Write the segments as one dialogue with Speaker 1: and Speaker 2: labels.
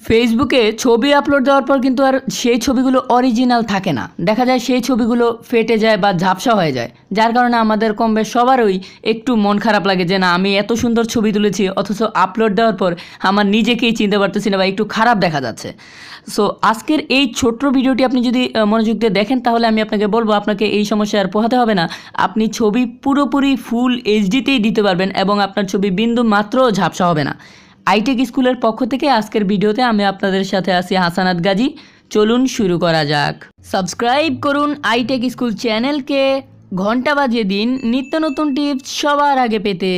Speaker 1: ফেসবুকে ছবি আপলোড দেওয়ার পর কিন্তু আর সেই ছবিগুলো অরিজিনাল থাকে না। দেখা যায় সেই ছবিগুলো ফেটে যায় বা ঝাপসা হয়ে যায়, যার কারণে আমাদের কমবেশ সবারই একটু মন খারাপ লাগে যে না, আমি এত সুন্দর ছবি তুলেছি অথচ আপলোড দেওয়ার পর আমার নিজেকেই চিনতে পারতেছি না বা একটু খারাপ দেখা যাচ্ছে। সো আজকের এই ছোট্ট ভিডিওটি আপনি যদি মনোযোগ দিয়ে দেখেন তাহলে আমি আপনাকে বলবো আপনাকে এই সমস্যা আর পোহাতে হবে না। আপনি ছবি পুরোপুরি ফুল এইচডিতেই দিতে পারবেন এবং আপনার ছবি বিন্দু মাত্র ঝাপসা হবে না। iTecH স্কুলের পক্ষ থেকে আজকের ভিডিওতে আমি আপনাদের সাথে আছি হাসানাত গাজী। চলুন শুরু করা যাক। সাবস্ক্রাইব করুন iTecH স্কুল চ্যানেলকে, ঘন্টা বাজিয়ে দিন নিত্য নতুন টিপস সবার আগে পেতে।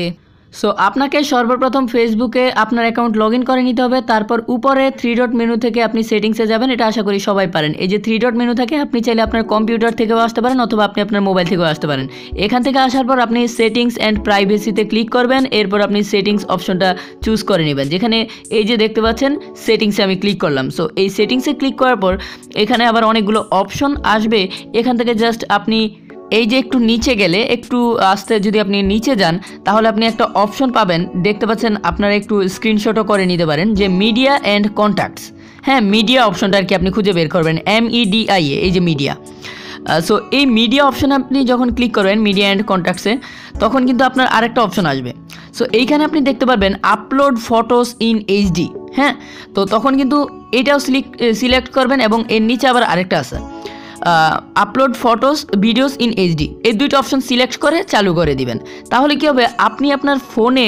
Speaker 1: সো আপনাকে সর্বপ্রথম ফেসবুকে আপনার অ্যাকাউন্ট লগ ইন করে নিতে হবে। তারপর উপরে 3 ডট মেনু থেকে আপনি সেটিংসে যাবেন। এটা আশা করি সবাই পারেন। এই যে 3 ডট মেনু থাকে, আপনি চাইলে আপনার কম্পিউটার থেকেও আসতে পারেন অথবা আপনি আপনার মোবাইল থেকেও আসতে পারেন। এখান থেকে আসার পর আপনি সেটিংস অ্যান্ড প্রাইভেসিতে ক্লিক করবেন। এরপর আপনি সেটিংস অপশনটা চুজ করে নেবেন, যেখানে এই যে দেখতে পাচ্ছেন সেটিংসে আমি ক্লিক করলাম। সো এই সেটিংসে ক্লিক করার পর এখানে আবার অনেকগুলো অপশন আসবে। এখান থেকে জাস্ট আপনি এই যে একটু নিচে গেলে, একটু আস্তে যদি আপনি নিচে যান তাহলে আপনি একটা অপশন পাবেন, দেখতে পাচ্ছেন। আপনারা একটু স্ক্রিনশটও করে নিতে পারেন যে মিডিয়া অ্যান্ড কন্ট্যাক্টস। হ্যাঁ, মিডিয়া অপশনটা আর কি আপনি খুঁজে বের করবেন, MEDIA, এই যে মিডিয়া। সো এই মিডিয়া অপশনে আপনি যখন ক্লিক করবেন মিডিয়া অ্যান্ড কন্ট্যাক্টসে, তখন কিন্তু আপনার আরেকটা অপশন আসবে। সো এইখানে আপনি দেখতে পারবেন আপলোড ফটোস ইন HD। হ্যাঁ, তো তখন কিন্তু এটাও সিলেক্ট করবেন এবং এর নিচে আবার আরেকটা আছে upload photos videos in HD। এই দুইটা অপশন সিলেক্ট করে চালু করে দিবেন। তাহলে কী হবে, আপনি আপনার ফোনে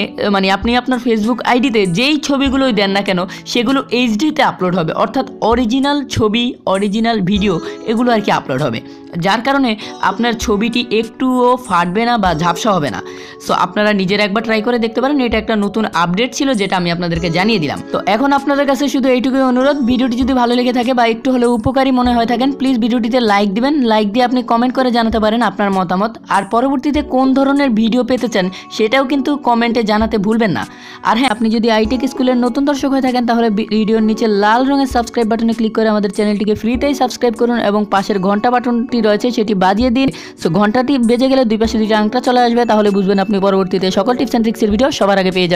Speaker 1: আপনি আপনার ফেসবুক আইডিতে যেই ছবিগুলোই দেন না কেন সেগুলো HDতে আপলোড হবে, অর্থাৎ অরিজিনাল ছবি, অরিজিনাল ভিডিও এগুলো আর কি আপলোড হবে, যার কারণে আপনার ছবিটি একটুও ফাটবে না বা ঝাপসা হবে না। সো আপনারা নিজের একবার ট্রাই করে দেখতে পারেন। এটা একটা নতুন আপডেট ছিল যেটা আমি আপনাদেরকে জানিয়ে দিলাম। তো এখন আপনাদের কাছে শুধু এইটুকুই অনুরোধ, ভিডিওটি যদি ভালো লেগে থাকে বা একটু হলেও উপকারী মনে হয়ে থাকেন, প্লিজ ভিডিওটিতে লাইক দিবেন। লাইক দিয়ে আপনি কমেন্ট করে জানাতে পারেন আপনার মতামত, আর পরবর্তীতে কোন ধরনের ভিডিও পেতে চান সেটাও কিন্তু কমেন্টে জানাতে ভুলবেন না। আর হ্যাঁ, আপনি যদি iTecH স্কুলের নতুন দর্শক হয়ে থাকেন তাহলে ভিডিওর নিচে লাল রঙের সাবস্ক্রাইব বাটনে ক্লিক করে আমাদের চ্যানেলটিকে ফ্রিতেই সাবস্ক্রাইব করুন এবং পাশের ঘন্টা বাটনটি রয়েছে সেটি বাজিয়ে দিন। সো ঘন্টাটি বেজে গেলে দুই পাশে দুইটা আংটা চলে আসবে, তাহলে বুঝবেন আপনি পরবর্তীতে সকল টিপস অ্যান্ড ট্রিক্সের ভিডিও সবার আগে পেয়ে যাবেন।